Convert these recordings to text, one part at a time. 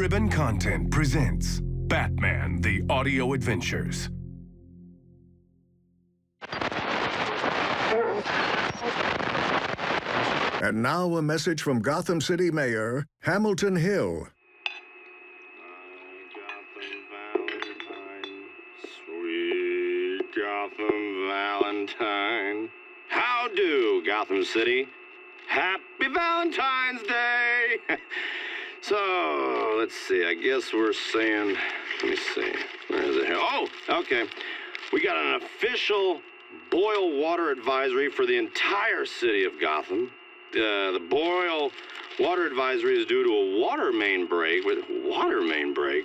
Ribbon Content presents Batman: The Audio Adventures. And now a message from Gotham City Mayor Hamilton Hill. Sweet Gotham Valentine. How do, Gotham City? Happy Valentine's Day! So, let's see, I guess we're saying, let me see, where is it here? Oh, okay. We got an official boil water advisory for the entire city of Gotham. The boil water advisory is due to a water main break. Water main break?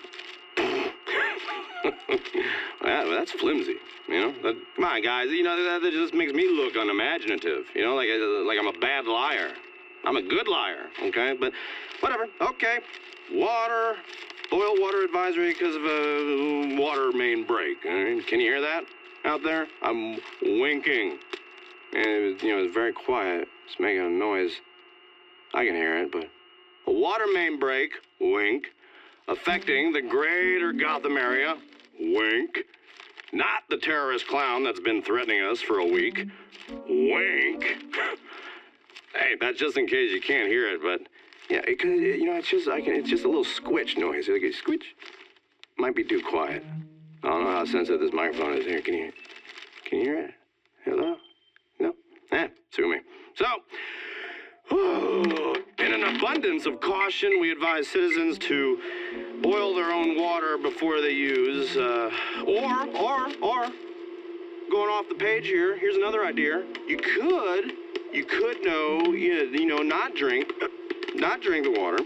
That's flimsy, you know? Come on, guys, you know, that just makes me look unimaginative, you know, like I'm a bad liar. I'm a good liar, okay? But whatever, okay. Boil water advisory because of a water main break. All right? Can you hear that out there? I'm winking. And it was very quiet. It's making a noise. I can hear it, but a water main break, wink, affecting the greater Gotham area, wink. Not the terrorist clown that's been threatening us for a week, wink. Hey, that's just in case you can't hear it, but yeah, it's just a little squitch noise. Like a squitch. Might be too quiet. I don't know how sensitive this microphone is here. Can you hear it? Hello? No? Sue me. So, in an abundance of caution, we advise citizens to boil their own water before they use, or, going off the page here, here's another idea. You could not drink the water.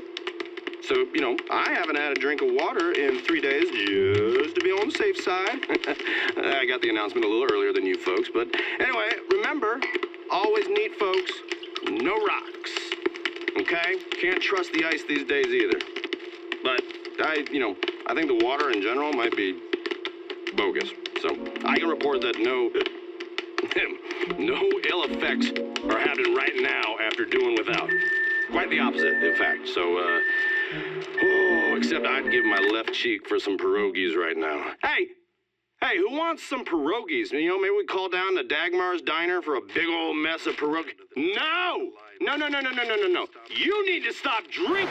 So, I haven't had a drink of water in 3 days just to be on the safe side. I got the announcement a little earlier than you folks, but anyway, remember, always neat folks, no rocks. Okay? Can't trust the ice these days either. But I think the water in general might be bogus. So I can report that no ill effects are happening right now after doing without. Quite the opposite, in fact. So, except I'd give my left cheek for some pierogies right now. Hey, who wants some pierogies? Maybe we call down to Dagmar's Diner for a big old mess of pierogies. No! You need to stop drinking.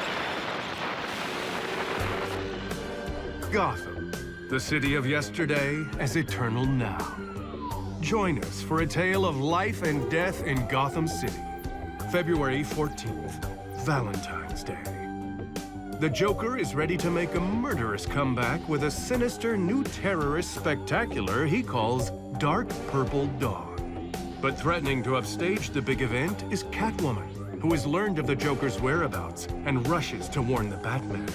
Gotham, the city of yesterday as eternal now. Join us for a tale of life and death in Gotham City. February 14th, Valentine's Day. The Joker is ready to make a murderous comeback with a sinister new terrorist spectacular he calls Dark Purple Dawn. But threatening to upstage the big event is Catwoman, who has learned of the Joker's whereabouts and rushes to warn the Batman.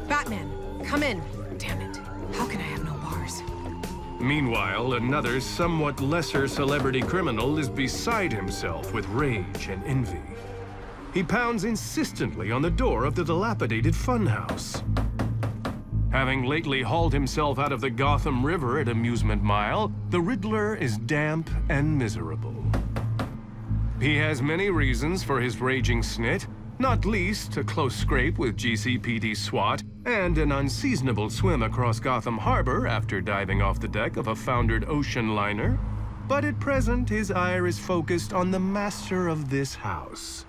Batman, come in. Damn it. How can I have no bars? Meanwhile, another somewhat lesser celebrity criminal is beside himself with rage and envy. He pounds insistently on the door of the dilapidated funhouse. Having lately hauled himself out of the Gotham River at Amusement Mile, the Riddler is damp and miserable. He has many reasons for his raging snit, not least a close scrape with GCPD SWAT and an unseasonable swim across Gotham Harbor after diving off the deck of a foundered ocean liner. But at present, his ire is focused on the master of this house,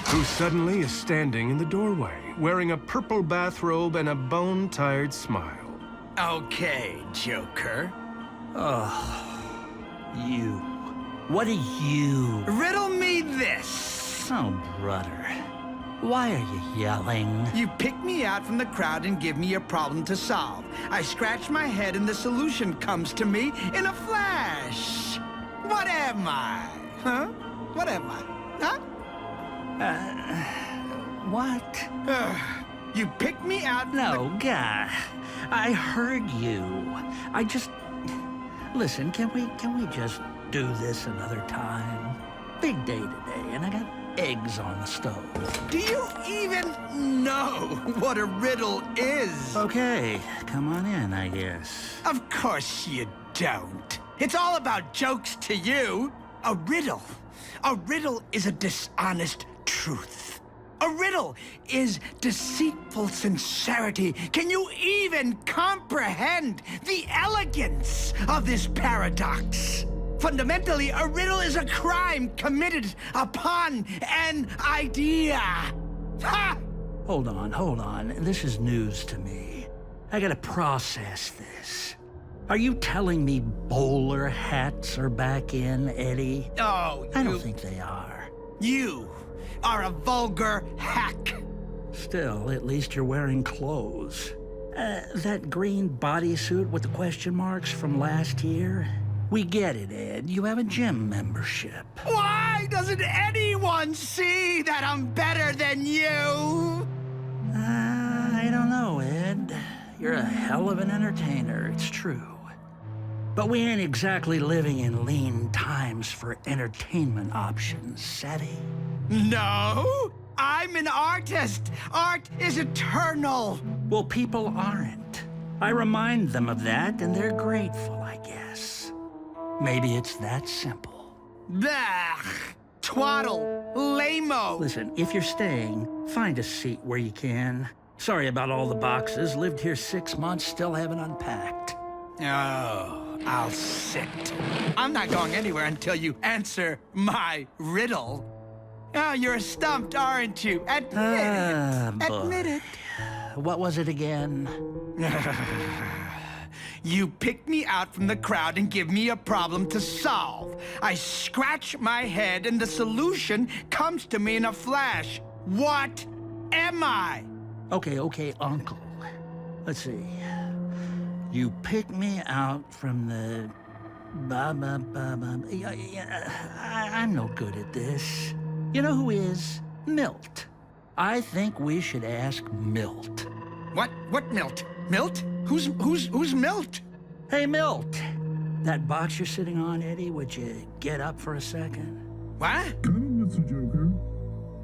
who suddenly is standing in the doorway, wearing a purple bathrobe and a bone-tired smile. Okay, Joker. You. What are you? Riddle me this. Oh, brother. Why are you yelling? You pick me out from the crowd and give me a problem to solve. I scratch my head and the solution comes to me in a flash. What am I? Huh? What am I? Huh? What? You picked me out. No, guy. I heard you. Listen, can we just do this another time? Big day today, and I got eggs on the stove. Do you even know what a riddle is? Okay, come on in, I guess. Of course you don't. It's all about jokes to you. A riddle is a dishonest truth. A riddle is deceitful sincerity. Can you even comprehend the elegance of this paradox? Fundamentally, a riddle is a crime committed upon an idea. Ha! Hold on. This is news to me. I gotta process this. Are you telling me bowler hats are back in, Eddie? Oh, I don't think they are. You are a vulgar hack. Still, at least you're wearing clothes. That green bodysuit with the question marks from last year? We get it, Ed. You have a gym membership. Why doesn't anyone see that I'm better than you? I don't know, Ed. You're a hell of an entertainer, it's true. But we ain't exactly living in lean times for entertainment options, savvy? No, I'm an artist. Art is eternal. Well, people aren't. I remind them of that, and they're grateful, I guess. Maybe it's that simple. Bah! Twaddle. Lame-o. Listen, if you're staying, find a seat where you can. Sorry about all the boxes. Lived here 6 months, still haven't unpacked. Oh, I'll sit. I'm not going anywhere until you answer my riddle. Oh, you're stumped, aren't you? Admit it. Admit it. What was it again? You pick me out from the crowd and give me a problem to solve. I scratch my head and the solution comes to me in a flash. What am I? Okay, Uncle. Let's see. You pick me out from the... I'm no good at this. You know who is? Milt. I think we should ask Milt. What Milt? Milt? Who's Milt? Hey, Milt. That box you're sitting on, Eddie, would you get up for a second? What? Mr. Joker.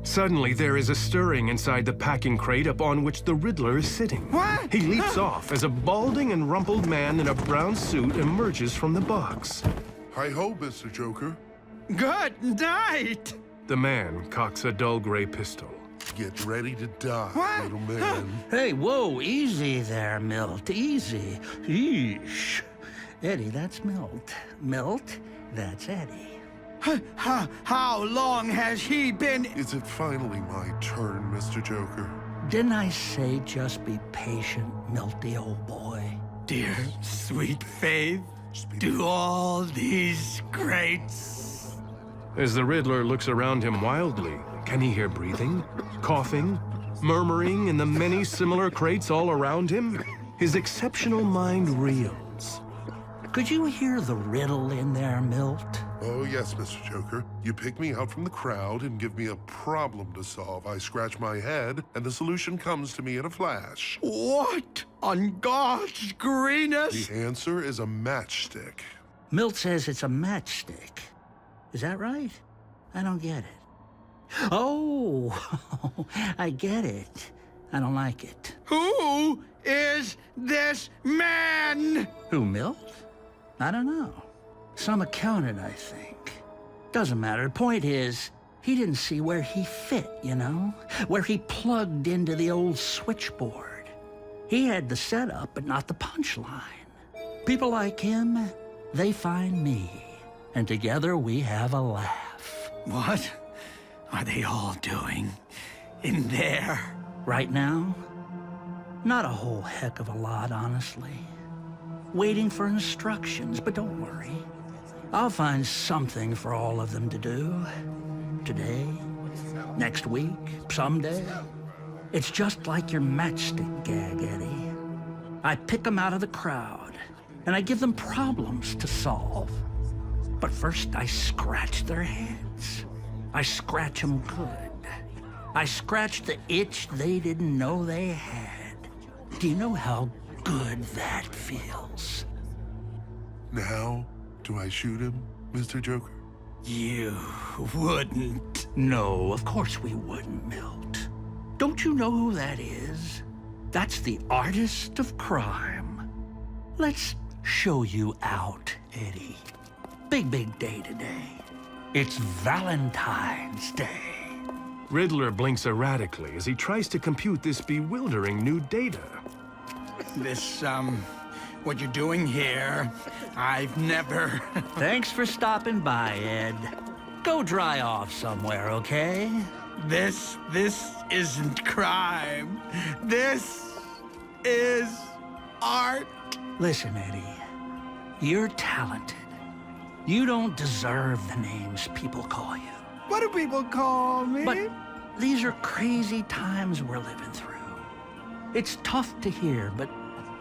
Suddenly, there is a stirring inside the packing crate upon which the Riddler is sitting. What? He leaps off as a balding and rumpled man in a brown suit emerges from the box. Hi-ho, Mr. Joker. Good night. The man cocks a dull gray pistol. Get ready to die, What? little man. Hey, whoa, easy there, Milt, easy. Yeesh. Eddie, that's Milt. Milt, that's Eddie. How long has he been? Is it finally my turn, Mr. Joker? Didn't I say just be patient, Milty old boy? Dear sweet Faith, do all these greats. As the Riddler looks around him wildly, can he hear breathing, coughing, murmuring in the many similar crates all around him? His exceptional mind reels. Could you hear the riddle in there, Milt? Oh, yes, Mr. Joker. You pick me out from the crowd and give me a problem to solve. I scratch my head, and the solution comes to me in a flash. What on God's greenest? The answer is a matchstick. Milt says it's a matchstick. Is that right? I don't get it. Oh, I get it. I don't like it. Who is this man? Who, Milt? I don't know. Some accountant, I think. Doesn't matter. The point is, he didn't see where he fit, you know? Where he plugged into the old switchboard. He had the setup, but not the punchline. People like him, they find me. And together we have a laugh. What are they all doing in there? Right now, not a whole heck of a lot, honestly. Waiting for instructions, but don't worry. I'll find something for all of them to do. Today, next week, someday. It's just like your matchstick gag, Eddie. I pick them out of the crowd, and I give them problems to solve. But first, I scratch their heads. I scratch them good. I scratch the itch they didn't know they had. Do you know how good that feels? Now, do I shoot him, Mr. Joker? You wouldn't. No, of course we wouldn't, Milt. Don't you know who that is? That's the artist of crime. Let's show you out, Eddie. Big day today. It's Valentine's Day. Riddler blinks erratically as he tries to compute this bewildering new data. What you're doing here, I've never... Thanks for stopping by, Ed. Go dry off somewhere, okay? This isn't crime. This is art. Listen, Eddie, you're talented. You don't deserve the names people call you. What do people call me? But these are crazy times we're living through. It's tough to hear, but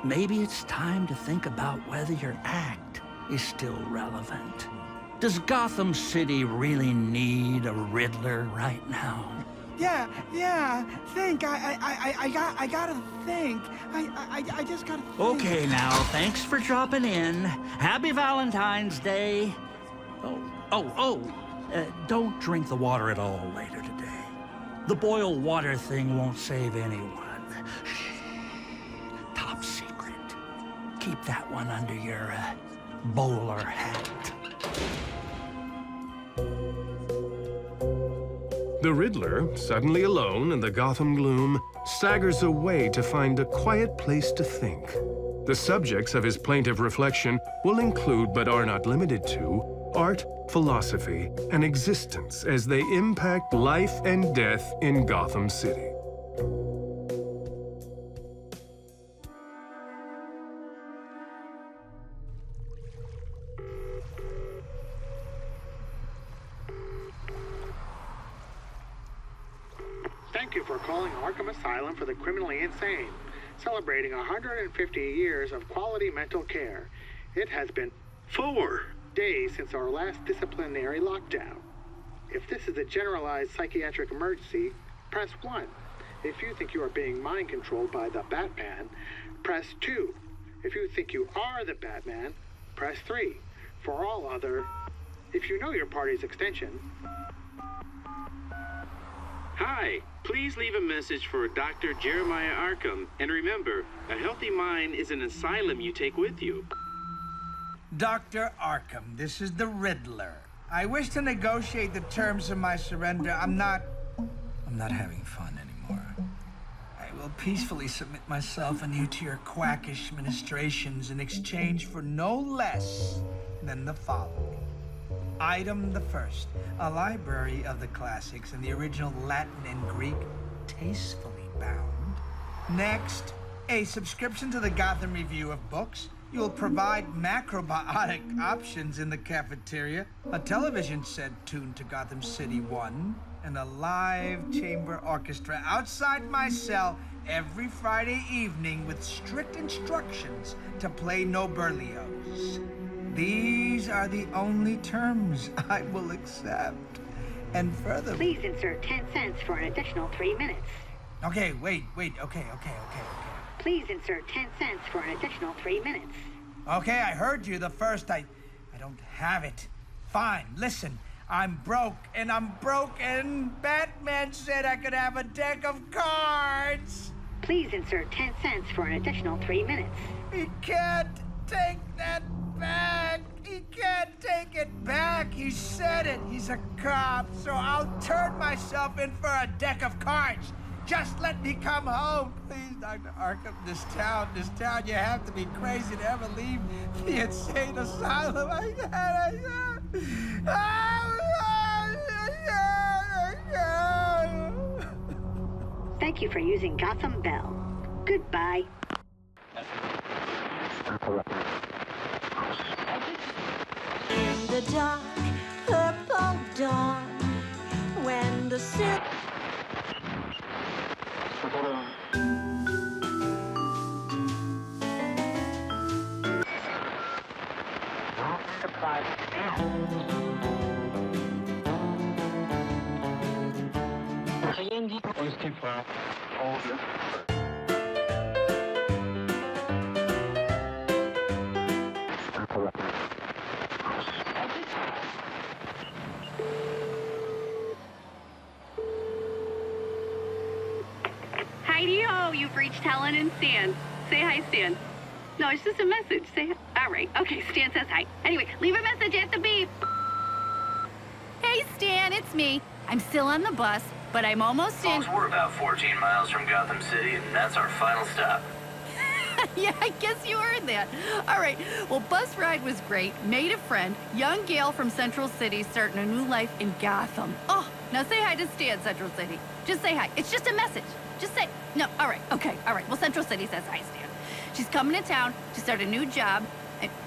maybe it's time to think about whether your act is still relevant. Does Gotham City really need a Riddler right now? Yeah, think. I gotta think. I just gotta think. Okay, now, thanks for dropping in. Happy Valentine's Day. Don't drink the water at all later today. The boil water thing won't save anyone. Shh. Top secret. Keep that one under your bowler hat. The Riddler, suddenly alone in the Gotham gloom, staggers away to find a quiet place to think. The subjects of his plaintive reflection will include, but are not limited to, art, philosophy, and existence as they impact life and death in Gotham City. Thank you for calling Arkham Asylum for the Criminally Insane, celebrating 150 years of quality mental care. It has been 4 days since our last disciplinary lockdown. If this is a generalized psychiatric emergency, press 1. If you think you are being mind controlled by the Batman, press 2. If you think you are the Batman, press 3. For all other, if you know your party's extension. Hi, please leave a message for Dr. Jeremiah Arkham. And remember, a healthy mind is an asylum you take with you. Dr. Arkham, this is the Riddler. I wish to negotiate the terms of my surrender. I'm not having fun anymore. I will peacefully submit myself and you to your quackish ministrations in exchange for no less than the following. Item the first, a library of the classics in the original Latin and Greek, tastefully bound. Next, a subscription to the Gotham Review of Books. You will provide macrobiotic options in the cafeteria, a television set tuned to Gotham City 1, and a live chamber orchestra outside my cell every Friday evening with strict instructions to play no Berlioz. These are the only terms I will accept. And further... Please insert 10 cents for an additional 3 minutes. Okay, wait. Okay. Please insert 10 cents for an additional 3 minutes. Okay, I heard you. The first, I don't have it. Fine, listen. I'm broke, and I'm broken. Batman said I could have a deck of cards. Please insert 10 cents for an additional 3 minutes. He can't take that back. He can't take it back. He said it. He's a cop, so I'll turn myself in for a deck of cards. Just let me come home, please, Dr. Arkham. This town, you have to be crazy to ever leave the insane asylum. Thank you for using Gotham Bell. Goodbye. In the dark, purple dawn, when the city... Heidi-o, you've reached Helen and Stan. Say hi, Stan. No, it's just a message. Say hi. All right. Okay, Stan says hi. Anyway, leave a message at the beep. Hey, Stan, it's me. I'm still on the bus, but I'm almost in. Folks, we're about 14 miles from Gotham City, and that's our final stop. Yeah, I guess you heard that. All right, well, bus ride was great. Made a friend. Young gal from Central City starting a new life in Gotham. Oh, now say hi to Stan, Central City. Just say hi. It's just a message. Just say, no, all right, okay, all right. Well, Central City says hi, Stan. She's coming to town to start a new job.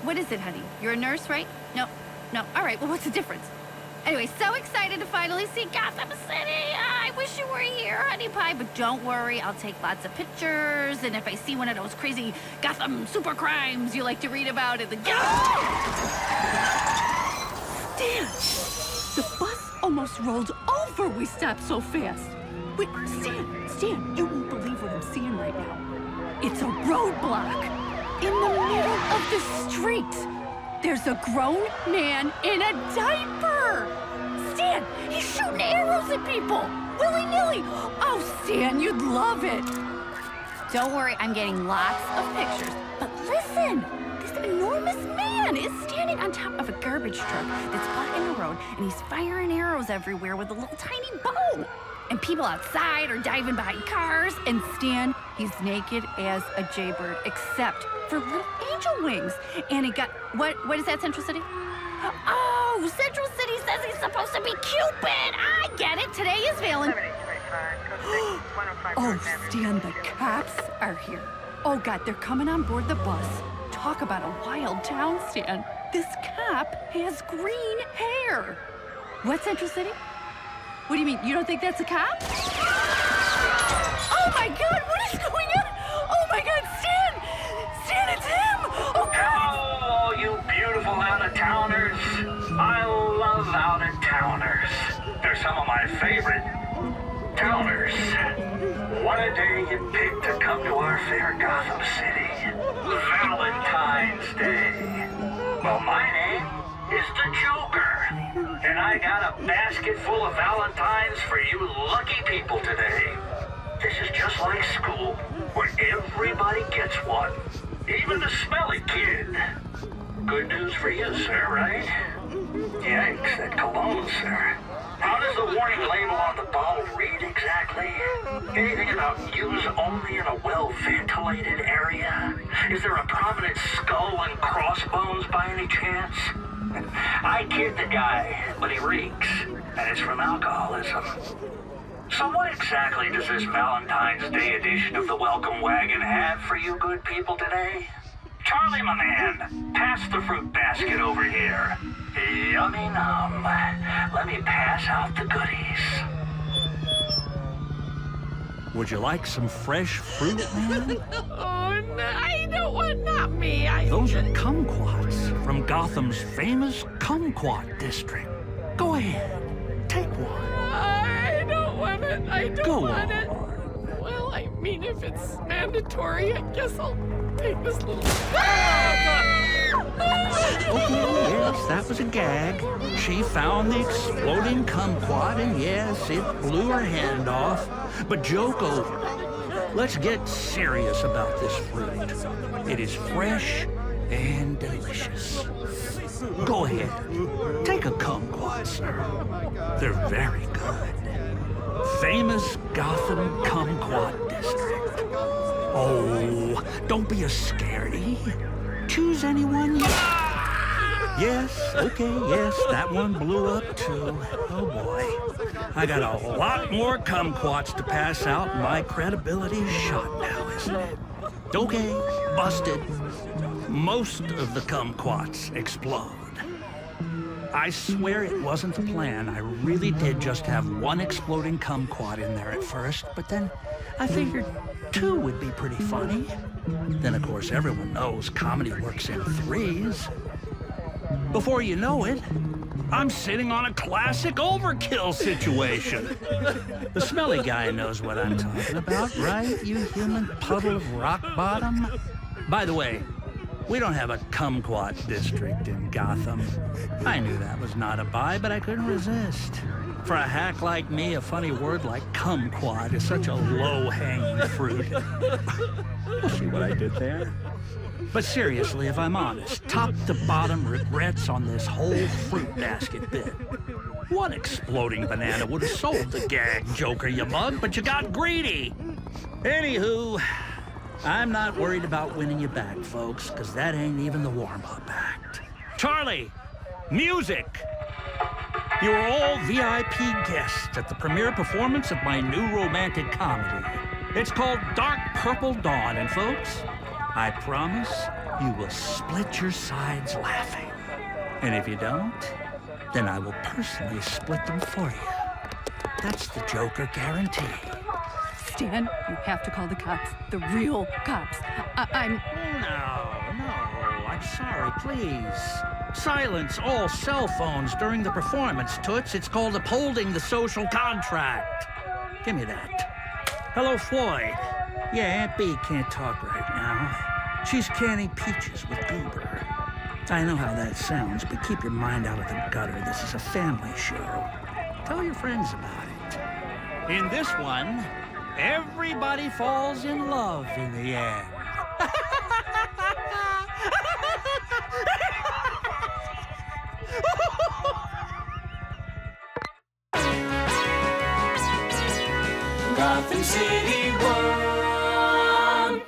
What is it, honey? You're a nurse, right? No. All right, well, what's the difference? Anyway, so excited to finally see Gotham City. I wish you were here, honey pie, but don't worry. I'll take lots of pictures, and if I see one of those crazy Gotham super crimes you like to read about in the... Stan! The bus almost rolled over. We stopped so fast. Wait, Stan, you won't believe what I'm seeing right now. It's a roadblock in the middle of the street. There's a grown man in a diaper. Stan, he's shooting arrows at people, willy-nilly. Oh, Stan, you'd love it. Don't worry, I'm getting lots of pictures. But listen, this enormous man is standing on top of a garbage truck that's blocking the road, and he's firing arrows everywhere with a little tiny bow. And people outside are diving behind cars, and Stan, he's naked as a jaybird, except for little angel wings. And he got, what is that, Central City? Oh, Central City says he's supposed to be Cupid. I get it. Today is Valentine. Oh, Stan, the cops are here. Oh, God, they're coming on board the bus. Talk about a wild town, Stan. This cop has green hair. What, Central City? What do you mean? You don't think that's a cop? Oh, my God, what is going on? Oh, my God, Stan! Stan, it's him! Oh, God! Hello, all you beautiful out-of-towners. I love out-of-towners. They're some of my favorite towners. What a day you picked to come to our fair Gotham City. Valentine's Day. Well, my name is the Joker. And I got a basket full of Valentines for you lucky people today. This is just like school, where everybody gets one. Even the smelly kid. Good news for you, sir, right? Yikes, that cologne, sir. How does the warning label on the bottle read exactly? Anything about use only in a well-ventilated area? Is there a prominent skull and crossbones by any chance? I kid the guy, but he reeks, and it's from alcoholism. So what exactly does this Valentine's Day edition of the Welcome Wagon have for you good people today? Charlie, my man, pass the fruit basket over here. Yummy num. Let me pass out the goodies. Would you like some fresh fruit, man? Oh, no, I don't want, not me. Those are kumquats from Gotham's famous kumquat district. Go ahead, take one. I don't want it. I don't Go want on. it. Well, I mean, if it's mandatory, I guess I'll take this little... Okay, yes, that was a gag. She found the exploding kumquat, and yes, it blew her hand off. But joke over. Let's get serious about this fruit. It is fresh and delicious. Go ahead, take a kumquat, sir. They're very good. Famous Gotham kumquat district. Oh, don't be a scaredy. Choose anyone you... Yes, okay, yes, that one blew up too. Oh boy. I got a lot more kumquats to pass out. My credibility's shot now, isn't it? Okay, busted. Most of the kumquats explode. I swear it wasn't the plan. I really did just have one exploding kumquat in there at first, but then I figured 2 would be pretty funny. Then, of course, everyone knows comedy works in 3s. Before you know it, I'm sitting on a classic overkill situation. The smelly guy knows what I'm talking about, right, you human puddle of rock bottom? By the way, we don't have a kumquat district in Gotham. I knew that was not a buy, but I couldn't resist. For a hack like me, a funny word like kumquat is such a low-hanging fruit. See what I did there? But seriously, if I'm honest, top-to-bottom regrets on this whole fruit basket bit. One exploding banana would have sold the gag, Joker, you mug, but you got greedy. Anywho, I'm not worried about winning you back, folks, because that ain't even the warm-up act. Charlie, music! You are all VIP guests at the premiere performance of my new romantic comedy. It's called Dark Purple Dawn, and folks, I promise you will split your sides laughing. And if you don't, then I will personally split them for you. That's the Joker guarantee. Stan, you have to call the cops. The real cops. I'm... No, I'm sorry, please. Silence all cell phones during the performance, Toots. It's called upholding the social contract. Give me that. Hello, Floyd. Yeah, Aunt B can't talk right now. She's canning peaches with Goober. I know how that sounds, but keep your mind out of the gutter. This is a family show. Tell your friends about it. In this one, everybody falls in love in the end. Gotham City One.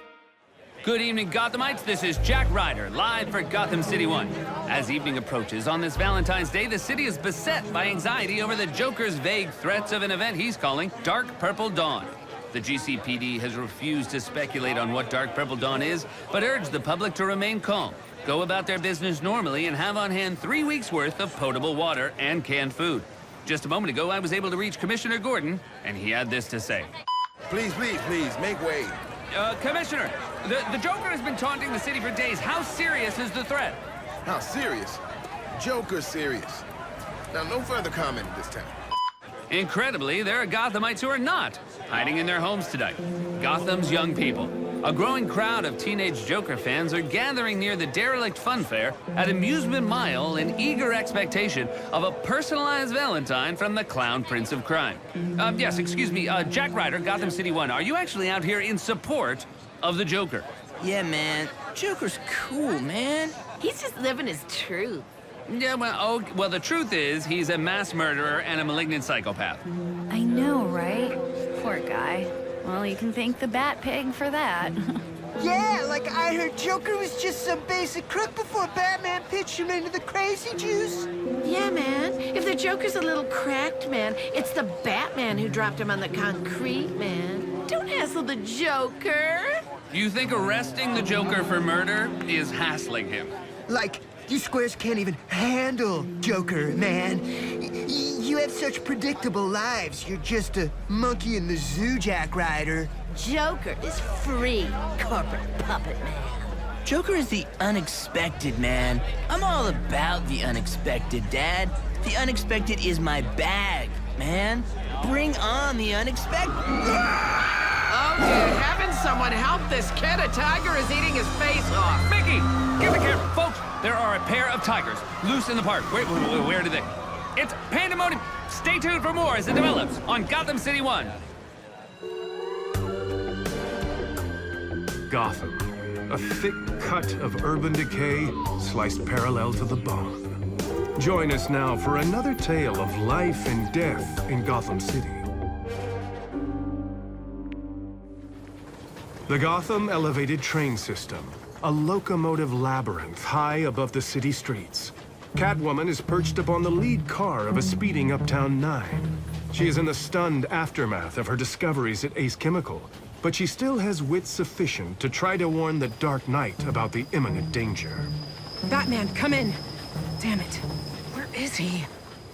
Good evening, Gothamites. This is Jack Ryder, live for Gotham City One. As evening approaches on this Valentine's Day, the city is beset by anxiety over the Joker's vague threats of an event he's calling Dark Purple Dawn. The GCPD has refused to speculate on what Dark Purple Dawn is, but urged the public to remain calm, go about their business normally, and have on hand 3 weeks' worth of potable water and canned food. Just a moment ago, I was able to reach Commissioner Gordon, and he had this to say. Please, make way. Commissioner, the Joker has been taunting the city for days. How serious is the threat? How serious? Joker's serious. Now, no further comment at this time. Incredibly, there are Gothamites who are not hiding in their homes tonight. Gotham's young people. A growing crowd of teenage Joker fans are gathering near the derelict fun fair at Amusement Mile in eager expectation of a personalized Valentine from the Clown Prince of Crime. Yes, excuse me, Jack Ryder, Gotham City One. Are you actually out here in support of the Joker? Yeah, man. Joker's cool, man. He's just living his truth. Yeah, well, the truth is he's a mass murderer and a malignant psychopath. I know, right? Poor guy. Well, you can thank the Bat Pig for that. Yeah, like I heard Joker was just some basic crook before Batman pitched him into the crazy juice. Yeah, man. If the Joker's a little cracked, man, it's the Batman who dropped him on the concrete, man. Don't hassle the Joker. You think arresting the Joker for murder is hassling him? Like, you squares can't even handle Joker, man. You have such predictable lives. You're just a monkey in the zoo, Jack Ryder. Joker is free corporate puppet man. Joker is the unexpected, man. I'm all about the unexpected, Dad. The unexpected is my bag, man. Bring on the unexpected. Oh, dear heavens, someone help this kid. A tiger is eating his face off. Mickey, get the camera. Folks, there are a pair of tigers loose in the park. Where do they? It's pandemonium. Stay tuned for more as it develops on Gotham City One. Gotham, a thick cut of urban decay sliced parallel to the bone. Join us now for another tale of life and death in Gotham City. The Gotham Elevated Train System, a locomotive labyrinth high above the city streets. Catwoman is perched upon the lead car of a speeding Uptown 9. She is in the stunned aftermath of her discoveries at Ace Chemical, but she still has wit sufficient to try to warn the Dark Knight about the imminent danger. Batman, come in. Damn it. Where is he?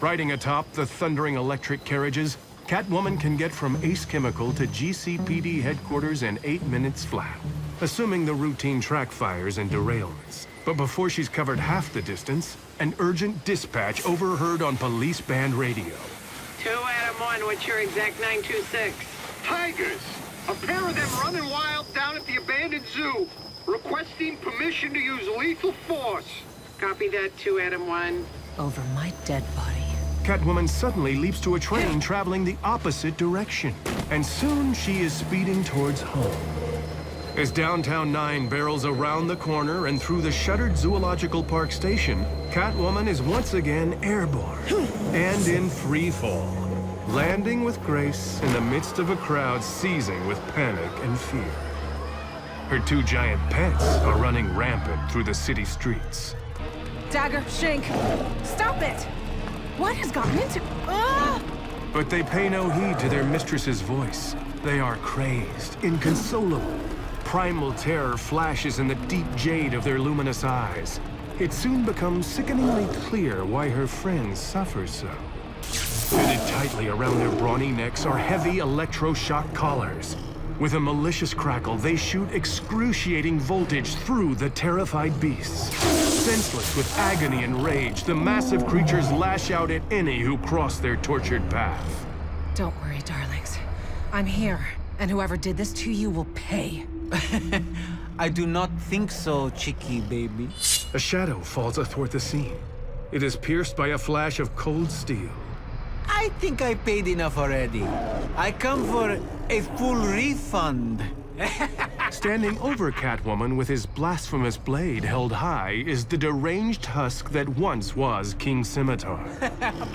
Riding atop the thundering electric carriages, Catwoman can get from Ace Chemical to GCPD headquarters in 8 minutes flat, assuming the routine track fires and derailments. But before she's covered half the distance, an urgent dispatch overheard on police band radio. 2 Adam 1, what's your exact 926? Tigers! A pair of them running wild down at the abandoned zoo, requesting permission to use lethal force. Copy that, 2 Adam 1. Over my dead body. Catwoman suddenly leaps to a train traveling the opposite direction, and soon she is speeding towards home. As Downtown 9 barrels around the corner and through the shuttered Zoological Park station, Catwoman is once again airborne and in free fall, landing with grace in the midst of a crowd seizing with panic and fear. Her two giant pets are running rampant through the city streets. Dagger, Shank, stop it! What has gotten into... Ah! But they pay no heed to their mistress's voice. They are crazed, inconsolable. Primal terror flashes in the deep jade of their luminous eyes. It soon becomes sickeningly clear why her friends suffer so. Fitted tightly around their brawny necks are heavy electroshock collars. With a malicious crackle, they shoot excruciating voltage through the terrified beasts. Senseless with agony and rage, the massive creatures lash out at any who cross their tortured path. Don't worry, darlings. I'm here, and whoever did this to you will pay. I do not think so, cheeky baby. A shadow falls athwart the scene. It is pierced by a flash of cold steel. I think I paid enough already. I come for a full refund. Standing over Catwoman with his blasphemous blade held high is the deranged husk that once was King Scimitar.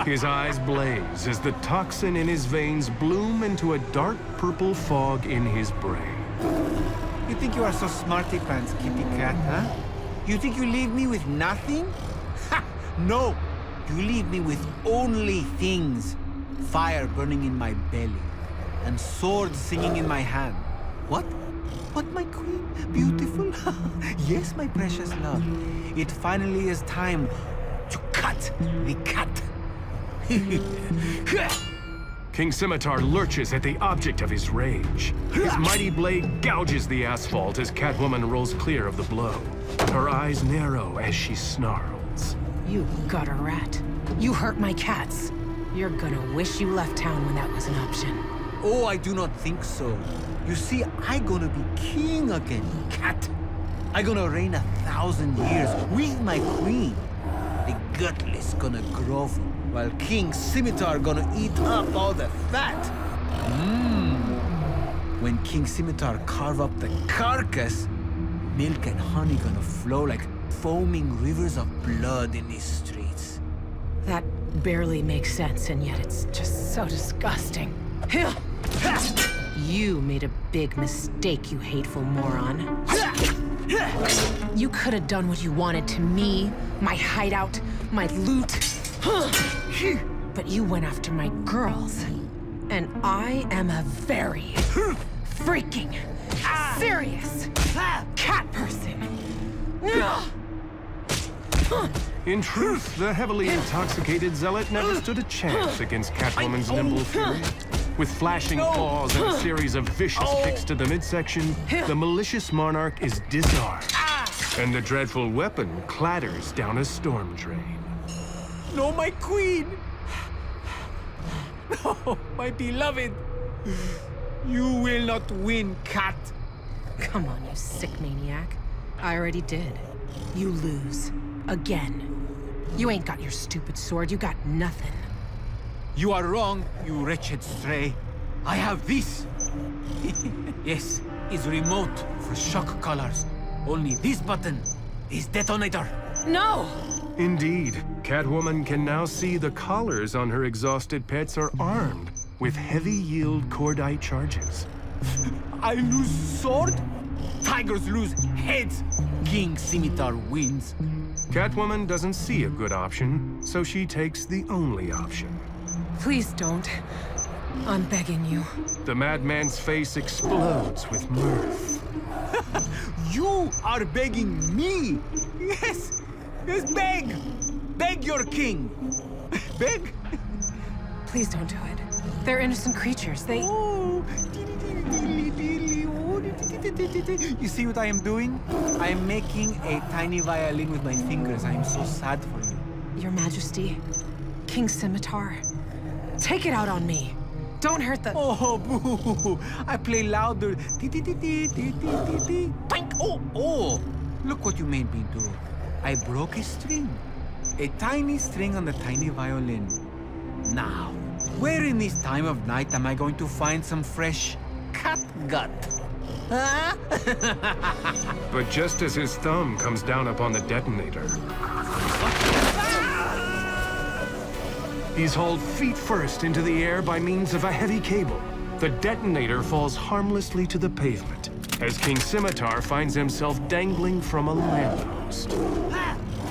His eyes blaze as the toxin in his veins bloom into a dark purple fog in his brain. You think you are so smarty pants, kitty cat, huh? You think you leave me with nothing? Ha! No! You leave me with only things. Fire burning in my belly, and swords singing in my hand. What? What, my queen? Beautiful? Yes, my precious love. It finally is time to cut the cat. King Scimitar lurches at the object of his rage. His mighty blade gouges the asphalt as Catwoman rolls clear of the blow. Her eyes narrow as she snarls. You gutter rat. You hurt my cats. You're gonna wish you left town when that was an option. Oh, I do not think so. You see, I gonna be king again, cat. I gonna reign 1,000 years with my queen. The gutless gonna grovel, while King Scimitar gonna eat up all the fat. When King Scimitar carve up the carcass, milk and honey gonna flow like foaming rivers of blood in these streets. That barely makes sense, and yet it's just so disgusting. You made a big mistake, you hateful moron. You could have done what you wanted to me, my hideout, my loot. But you went after my girls. And I am a very freaking serious cat person. In truth, the heavily intoxicated zealot never stood a chance against Catwoman's nimble fury. With flashing claws and a series of vicious kicks to the midsection, the malicious monarch is disarmed, and the dreadful weapon clatters down a storm drain. No, my queen! No, my beloved! You will not win, cat! Come on, you sick maniac. I already did. You lose. Again. You ain't got your stupid sword, you got nothing. You are wrong, you wretched stray. I have this! Yes, it's remote for shock collars. Only this button is detonator. No! Indeed, Catwoman can now see the collars on her exhausted pets are armed with heavy-yield cordite charges. I lose sword? Tigers lose heads. King Scimitar wins. Catwoman doesn't see a good option, so she takes the only option. Please don't. I'm begging you. The madman's face explodes with mirth. You are begging me? Yes! Yes, beg! Beg your king! Beg! Please don't do it. They're innocent creatures. They... Oh. You see what I am doing? I am making a tiny violin with my fingers. I am so sad for you. Your Majesty, King Scimitar, take it out on me. Don't hurt the... Oh, boo! I play louder. Oh! Look what you made me do. I broke a string. A tiny string on the tiny violin. Now, where in this time of night am I going to find some fresh cat gut? Huh? But just as his thumb comes down upon the detonator, he's hauled feet first into the air by means of a heavy cable. The detonator falls harmlessly to the pavement as King Scimitar finds himself dangling from a lamppost.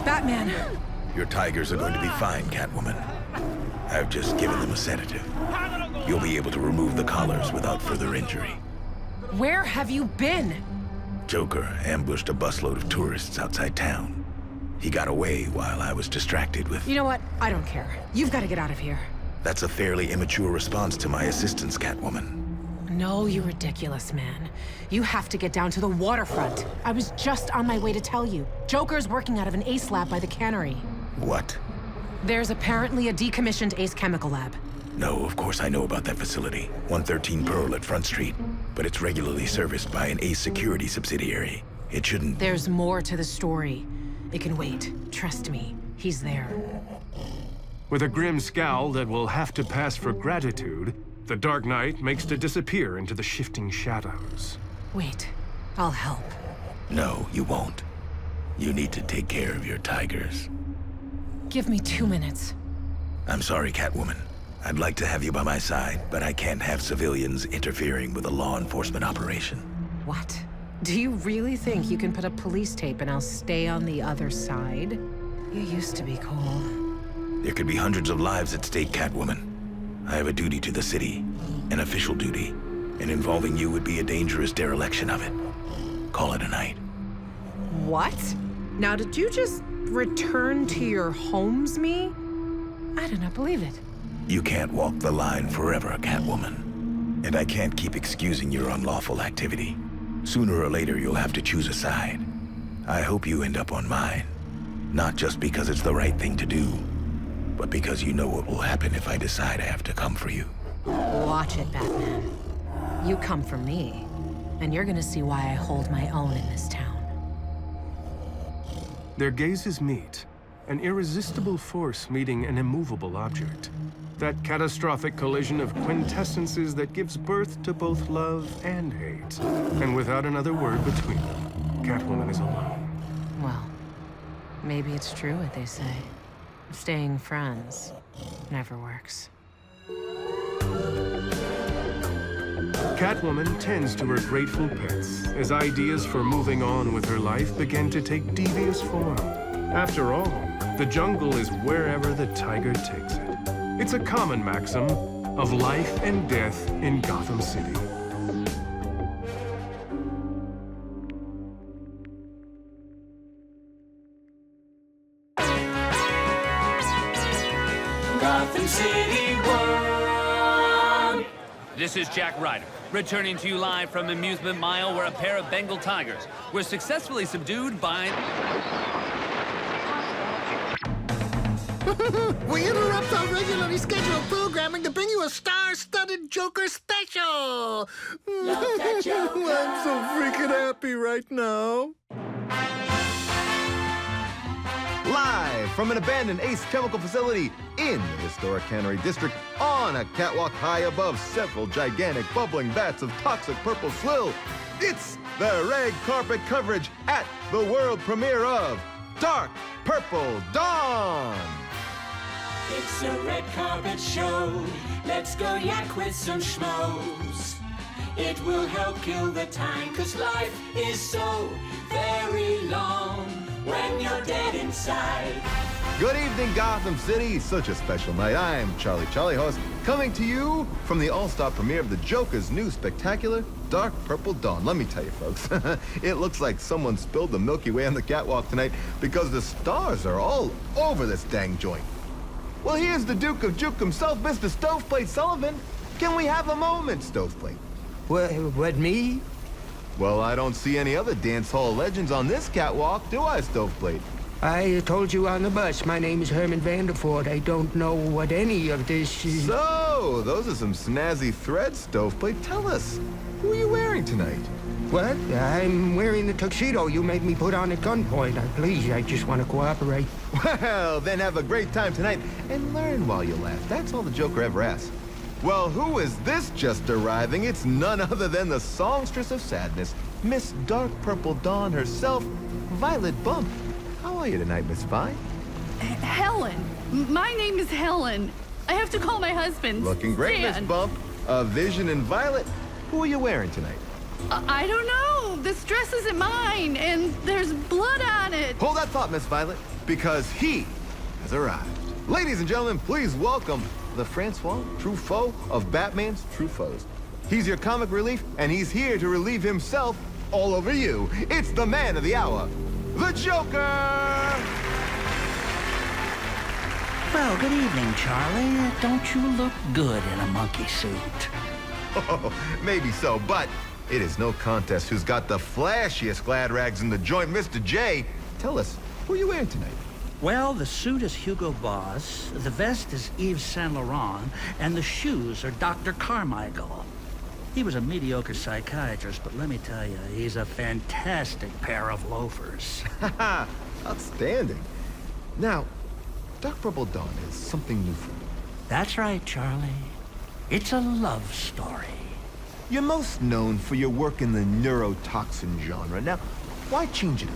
Batman! Your tigers are going to be fine, Catwoman. I've just given them a sedative. You'll be able to remove the collars without further injury. Where have you been? Joker ambushed a busload of tourists outside town. He got away while I was distracted with... You know what? I don't care. You've got to get out of here. That's a fairly immature response to my assistance, Catwoman. No, you ridiculous man. You have to get down to the waterfront. I was just on my way to tell you. Joker's working out of an ACE lab by the cannery. What? There's apparently a decommissioned ACE chemical lab. No, of course I know about that facility. 113 Pearl at Front Street. But it's regularly serviced by an ACE security subsidiary. It shouldn't... There's more to the story. It can wait. Trust me. He's there. With a grim scowl that will have to pass for gratitude, the Dark Knight makes to disappear into the shifting shadows. Wait. I'll help. No, you won't. You need to take care of your tigers. Give me 2 minutes. I'm sorry, Catwoman. I'd like to have you by my side, but I can't have civilians interfering with a law enforcement operation. What? Do you really think you can put up police tape and I'll stay on the other side? You used to be cool. There could be hundreds of lives at stake, Catwoman. I have a duty to the city, an official duty, and involving you would be a dangerous dereliction of it. Call it a night. What? Now, did you just return to your homes me? I do not believe it. You can't walk the line forever, Catwoman. And I can't keep excusing your unlawful activity. Sooner or later, you'll have to choose a side. I hope you end up on mine. Not just because it's the right thing to do, but because you know what will happen if I decide I have to come for you. Watch it, Batman. You come for me, and you're gonna see why I hold my own in this town. Their gazes meet, an irresistible force meeting an immovable object. That catastrophic collision of quintessences that gives birth to both love and hate. And without another word between them, Catwoman is alone. Well, maybe it's true what they say. Staying friends never works. Catwoman tends to her grateful pets as ideas for moving on with her life begin to take devious form. After all, the jungle is wherever the tiger takes it. It's a common maxim of life and death in Gotham City. Gotham City World. This is Jack Ryder, returning to you live from Amusement Mile, where a pair of Bengal tigers were successfully subdued by... We interrupt our regularly scheduled programming to bring you a star-studded Joker special! Love that Joker. I'm so freaking happy right now. Live from an abandoned ACE chemical facility in the historic Cannery District, on a catwalk high above several gigantic bubbling vats of toxic purple swill, it's the red carpet coverage at the world premiere of Dark Purple Dawn! It's a red carpet show. Let's go yak with some schmoes. It will help kill the time, 'cause life is so very long when you're dead inside. Good evening, Gotham City. Such a special night. I'm Charlie host, coming to you from the all-star premiere of the Joker's new spectacular Dark Purple Dawn. Let me tell you, folks, it looks like someone spilled the Milky Way on the catwalk tonight because the stars are all over this dang joint. Well, here's the Duke of Juke himself, Mr. Stoveplate Sullivan. Can we have a moment, Stoveplate? What, me? Well, I don't see any other dance hall legends on this catwalk, do I, Stoveplate? I told you on the bus, my name is Herman Vanderford. I don't know what any of this is. So, those are some snazzy threads, Stoveplate. Tell us, who are you wearing tonight? What? I'm wearing the tuxedo you made me put on at gunpoint. Please, I just want to cooperate. Well, then have a great time tonight and learn while you laugh. That's all the Joker ever asks. Well, who is this just arriving? It's none other than the songstress of sadness, Miss Dark Purple Dawn herself, Violet Bump. How are you tonight, Miss Vi? Helen. My name is Helen. I have to call my husband. Looking great, Miss Stan. Bump. Vision and Violet, who are you wearing tonight? I don't know. This dress isn't mine, and there's blood on it. Hold that thought, Miss Violet, because he has arrived. Ladies and gentlemen, please welcome the Francois Truffaut of Batman's True Foes. He's your comic relief, and he's here to relieve himself all over you. It's the man of the hour, the Joker! Well, good evening, Charlie. Don't you look good in a monkey suit? Oh, maybe so, but it is no contest who's got the flashiest glad rags in the joint. Mr. J, tell us, who are you wearing tonight? Well, the suit is Hugo Boss, the vest is Yves Saint Laurent, and the shoes are Dr. Carmichael. He was a mediocre psychiatrist, but let me tell you, he's a fantastic pair of loafers. Outstanding. Now, Dark Purple Dawn is something new for me. That's right, Charlie. It's a love story. You're most known for your work in the neurotoxin genre. Now, why change it up?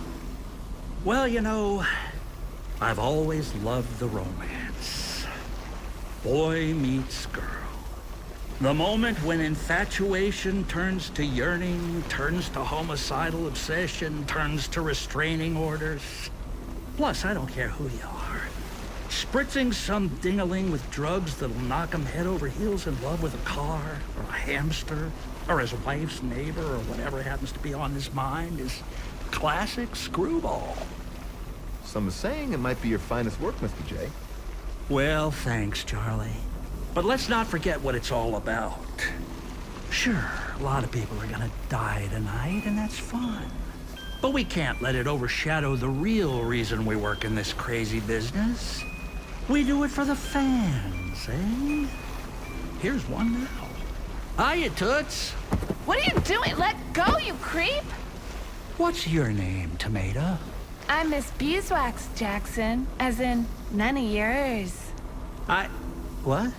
Well, you know, I've always loved the romance. Boy meets girl. The moment when infatuation turns to yearning, turns to homicidal obsession, turns to restraining orders. Plus, I don't care who you are. Spritzing some ding-a-ling with drugs that'll knock him head over heels in love with a car, or a hamster, or his wife's neighbor, or whatever happens to be on his mind is classic screwball. Some are saying it might be your finest work, Mr. J. Well, thanks, Charlie. But let's not forget what it's all about. Sure, a lot of people are gonna die tonight, and that's fun. But we can't let it overshadow the real reason we work in this crazy business. We do it for the fans, eh? Here's one now. Hiya, Toots. What are you doing? Let go, you creep! What's your name, Tomato? I'm Miss Beeswax, Jackson. As in, none of yours. What?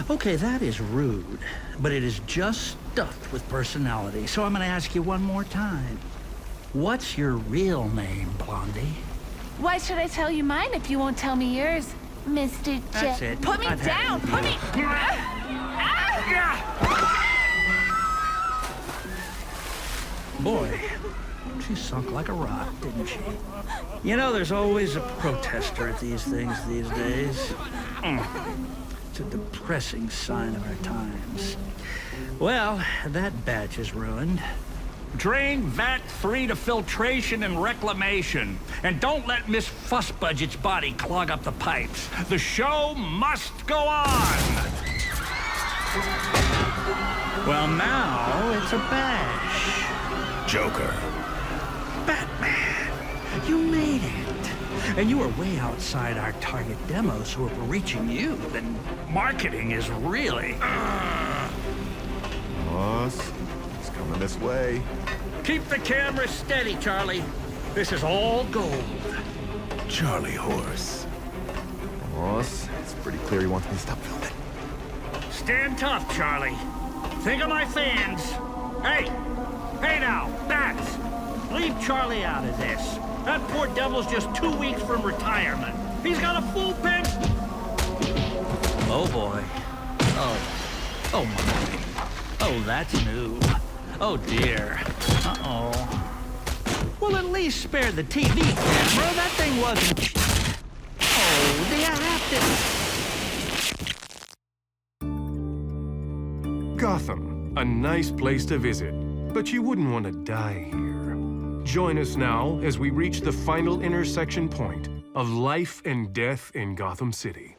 Okay, that is rude, but it is just stuffed with personality, so I'm gonna ask you one more time. What's your real name, Blondie? Why should I tell you mine if you won't tell me yours, Mr. J? That's it. Put me I've had down! it. Put me... Boy, she sunk like a rock, didn't she? You know, there's always a protester at these things these days. It's a depressing sign of our times. Well, that batch is ruined. Drain vat 3 to filtration and reclamation. And don't let Miss Fussbudget's body clog up the pipes. The show must go on! Well, now it's a bash. Joker. Batman, you made it. And you were way outside our target demos, so if we're reaching you, then marketing is really... Boss, it's coming this way. Keep the camera steady, Charlie. This is all gold. Charlie Horse. Boss, it's pretty clear he wants me to stop filming. Stand tough, Charlie. Think of my fans. Hey! Hey now, Bats! Leave Charlie out of this. That poor devil's just 2 weeks from retirement. He's got a full pen... Oh, boy. Oh, my. Oh, that's new. Oh, dear. Uh-oh. Well, at least spare the TV camera. That thing wasn't... Oh, do you have to... Gotham, a nice place to visit, but you wouldn't want to die here. Join us now as we reach the final intersection point of life and death in Gotham City.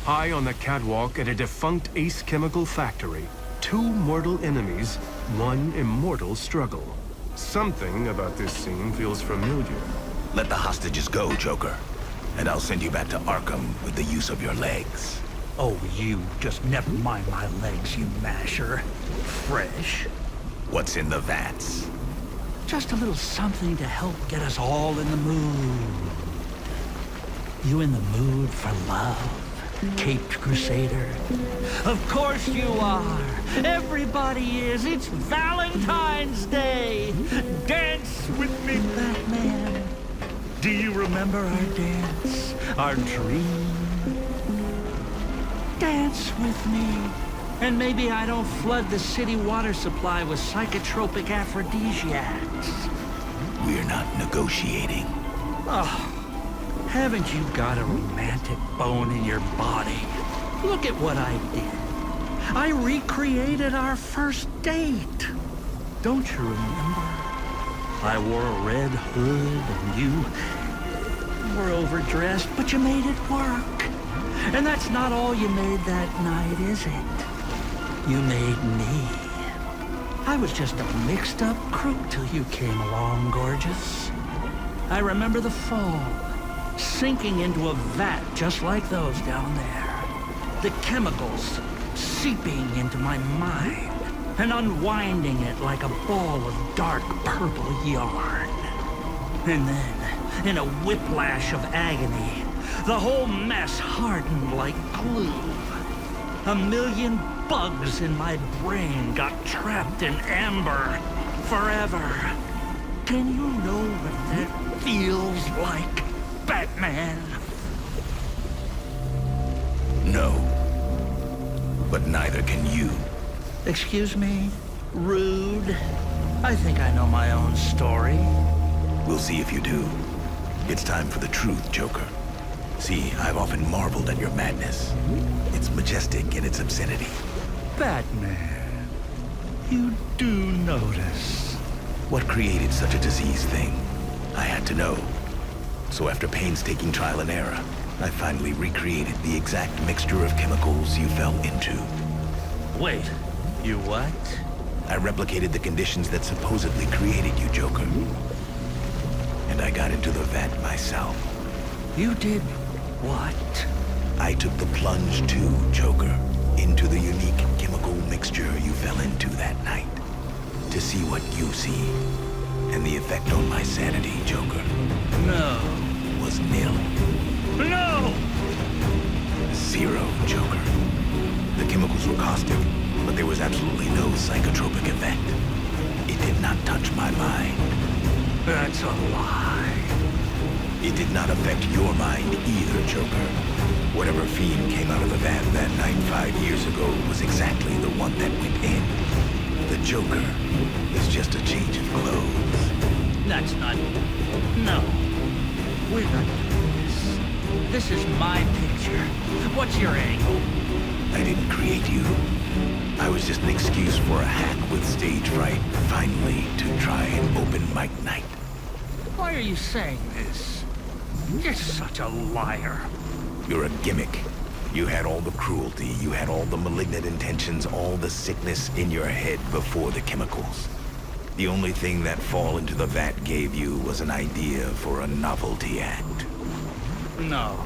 High on the catwalk at a defunct Ace Chemical factory, two mortal enemies, one immortal struggle. Something about this scene feels familiar. Let the hostages go, Joker. And I'll send you back to Arkham with the use of your legs. Oh, you just never mind my legs, you masher. Fresh. What's in the vats? Just a little something to help get us all in the mood. You in the mood for love, caped crusader? Of course you are. Everybody is. It's Valentine's Day. Dance with me, Batman. Do you remember our dance? Our dream? Dance with me. And maybe I don't flood the city water supply with psychotropic aphrodisiacs. We're not negotiating. Oh, haven't you got a romantic bone in your body? Look at what I did. I recreated our first date. Don't you remember? I wore a red hood and you were overdressed, but you made it work. And that's not all you made that night, is it? You made me. I was just a mixed-up crook till you came along, gorgeous. I remember the fall, sinking into a vat just like those down there. The chemicals seeping into my mind and unwinding it like a ball of dark purple yarn. And then, in a whiplash of agony, the whole mess hardened like glue. A million bugs in my brain got trapped in amber forever. Can you know what that feels like, Batman? No. But neither can you. Excuse me? Rude. I think I know my own story. We'll see if you do. It's time for the truth, Joker. See, I've often marveled at your madness. It's majestic in its obscenity. Batman, you do notice. What created such a diseased thing? I had to know. So after painstaking trial and error, I finally recreated the exact mixture of chemicals you fell into. Wait, you what? I replicated the conditions that supposedly created you, Joker. And I got into the vat myself. You did what? I took the plunge too, Joker, into the unique chemical mixture you fell into that night. To see what you see. And the effect on my sanity, Joker. No. Was nil. No! Zero, Joker. The chemicals were caustic, but there was absolutely no psychotropic effect. It did not touch my mind. That's a lie. It did not affect your mind either, Joker. Whatever fiend came out of the vat that night 5 years ago was exactly the one that went in. The Joker is just a change of clothes. That's not... No. We're not doing this. This is my picture. What's your angle? I didn't create you. I was just an excuse for a hack with stage fright, finally, to try an open mic night. Why are you saying this? You're such a liar. You're a gimmick. You had all the cruelty, you had all the malignant intentions, all the sickness in your head before the chemicals. The only thing that fall into the vat gave you was an idea for a novelty act. No.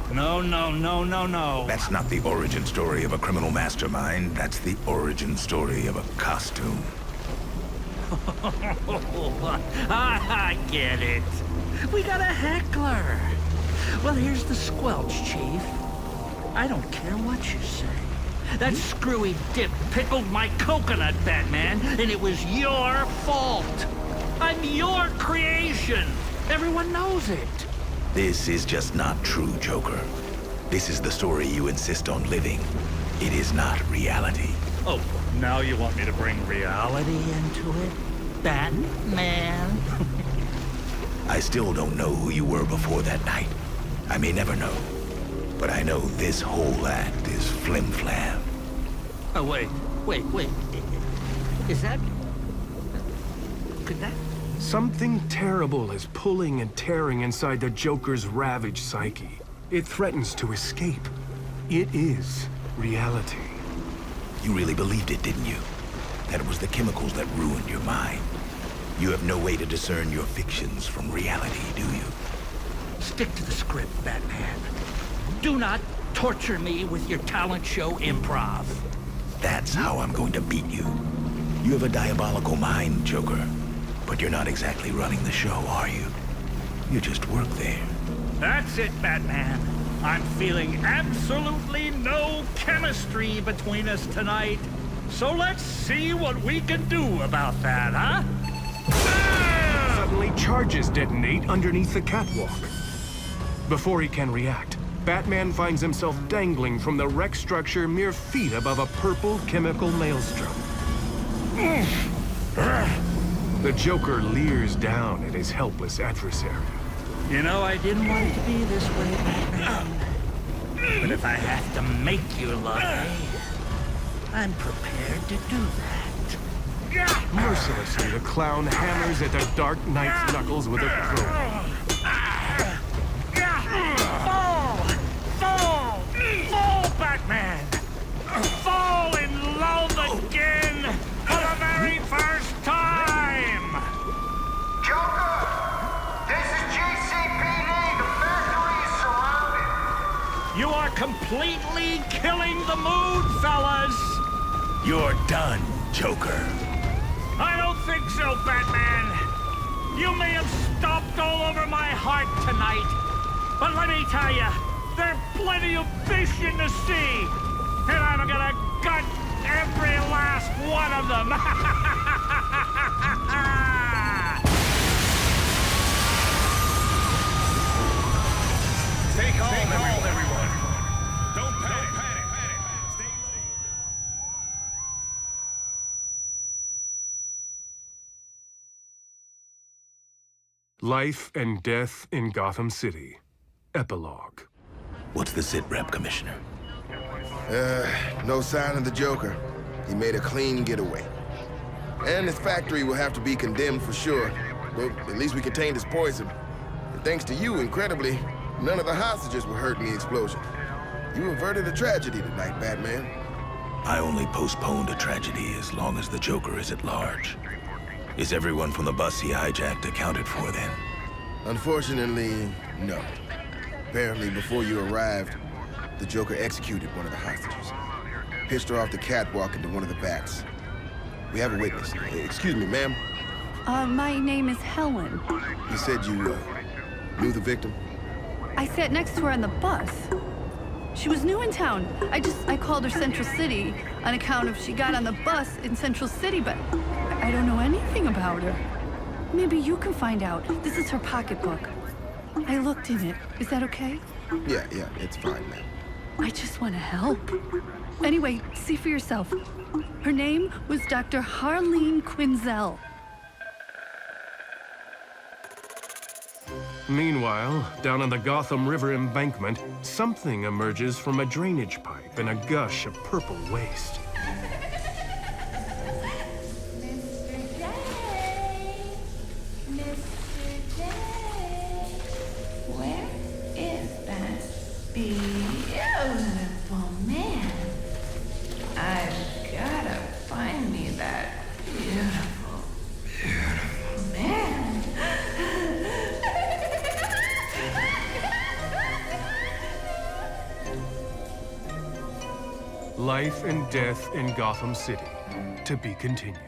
That's not the origin story of a criminal mastermind. That's the origin story of a costume. I get it. We got a heckler. Well, here's the squelch, Chief. I don't care what you say. That screwy dip pickled my coconut, Batman, and it was your fault. I'm your creation. Everyone knows it. This is just not true, Joker. This is the story you insist on living. It is not reality. Oh, now you want me to bring reality into it? Batman? I still don't know who you were before that night. I may never know. But I know this whole act is flim-flam. Oh, wait. Is that... Could that... Something terrible is pulling and tearing inside the Joker's ravaged psyche. It threatens to escape. It is reality. You really believed it, didn't you? That it was the chemicals that ruined your mind. You have no way to discern your fictions from reality, do you? Stick to the script, Batman. Do not torture me with your talent show improv. That's how I'm going to beat you. You have a diabolical mind, Joker. But you're not exactly running the show, are you? You just work there. That's it, Batman. I'm feeling absolutely no chemistry between us tonight. So let's see what we can do about that, huh? Suddenly, charges detonate underneath the catwalk. Before he can react, Batman finds himself dangling from the wreck structure mere feet above a purple chemical maelstrom. The Joker leers down at his helpless adversary. You know, I didn't want it to be this way, Batman. But if I have to make you love me, I'm prepared to do that. Mercilessly, the clown hammers at the Dark Knight's knuckles with a crowbar. Fall, Batman! Fall in love again for the very first time! Joker! This is GCPD. The factory is surrounded. You are completely killing the mood, fellas! You're done, Joker. I don't think so, Batman. You may have stomped all over my heart tonight, but let me tell you, there's plenty of fish in the sea, and I'm gonna gut every last one of them. Stay calm, everyone. Don't panic. Life and Death in Gotham City. Epilogue. What's the sit rep, Commissioner? No sign of the Joker. He made a clean getaway. And his factory will have to be condemned for sure. But at least we contained his poison. And thanks to you, incredibly, none of the hostages were hurt in the explosion. You averted a tragedy tonight, Batman. I only postponed a tragedy as long as the Joker is at large. Is everyone from the bus he hijacked accounted for, then? Unfortunately, no. Apparently, before you arrived, the Joker executed one of the hostages. Pitched her off the catwalk into one of the vats. We have a witness. Excuse me, ma'am. My name is Helen. You said you, knew the victim? I sat next to her on the bus. She was new in town. I called her Central City on account of she got on the bus in Central City, but I don't know anything about her. Maybe you can find out. This is her pocketbook. I looked in it. Is that okay? Yeah, it's fine, ma'am. I just want to help. Anyway, see for yourself. Her name was Dr. Harleen Quinzel. Meanwhile, down on the Gotham River embankment, something emerges from a drainage pipe in a gush of purple waste. Where is that beautiful man? I've gotta find me that beautiful man. Life and Death in Gotham City. To be continued.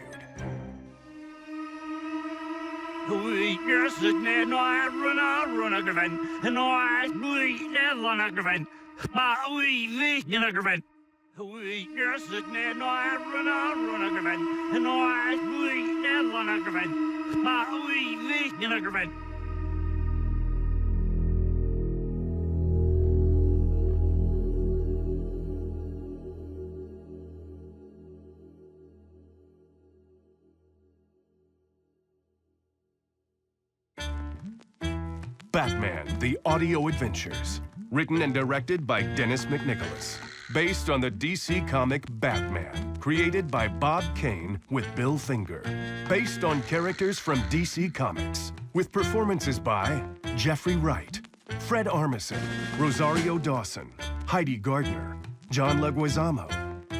Batman, The Audio Adventures. Written and directed by Dennis McNicholas. Based on the DC comic Batman. Created by Bob Kane with Bill Finger. Based on characters from DC Comics. With performances by Jeffrey Wright, Fred Armisen, Rosario Dawson, Heidi Gardner, John Leguizamo,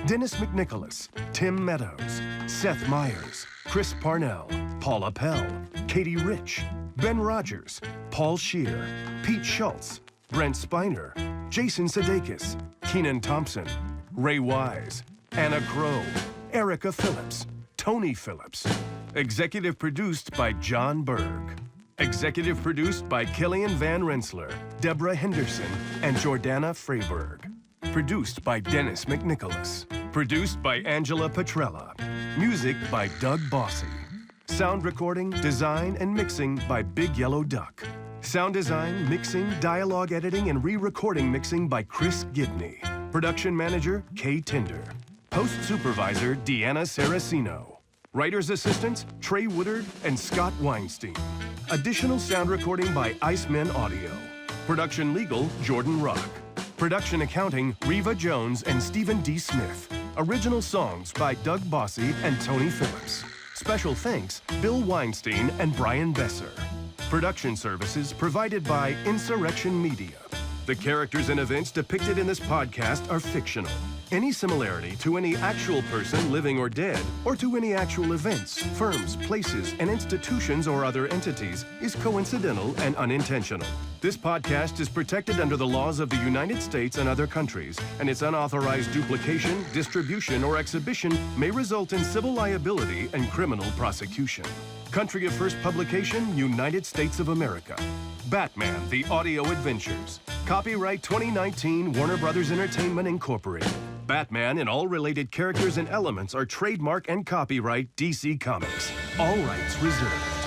Dennis McNicholas, Tim Meadows, Seth Meyers, Chris Parnell, Paula Pell, Katie Rich, Ben Rogers, Paul Scheer, Pete Schultz, Brent Spiner, Jason Sudeikis, Kenan Thompson, Ray Wise, Anna Crow, Erica Phillips, Tony Phillips. Executive produced by John Berg. Executive produced by Killian Van Rensselaer, Deborah Henderson, and Jordana Freyberg. Produced by Dennis McNicholas. Produced by Angela Petrella. Music by Doug Bossy. Sound recording, design, and mixing by Big Yellow Duck. Sound design, mixing, dialogue editing, and re-recording mixing by Chris Gibney. Production manager, Kay Tinder. Post supervisor, Deanna Saraceno. Writer's assistants, Trey Woodard and Scott Weinstein. Additional sound recording by Iceman Audio. Production legal, Jordan Rock. Production accounting, Reva Jones and Stephen D. Smith. Original songs by Doug Bossy and Tony Phillips. Special thanks, Bill Weinstein and Brian Besser. Production services provided by Insurrection Media. The characters and events depicted in this podcast are fictional. Any similarity to any actual person, living or dead, or to any actual events, firms, places, and institutions or other entities is coincidental and unintentional. This podcast is protected under the laws of the United States and other countries, and its unauthorized duplication, distribution, or exhibition may result in civil liability and criminal prosecution. Country of first publication, United States of America. Batman, The Audio Adventures. Copyright 2019, Warner Brothers Entertainment, Incorporated. Batman and all related characters and elements are trademark and copyright DC Comics. All rights reserved.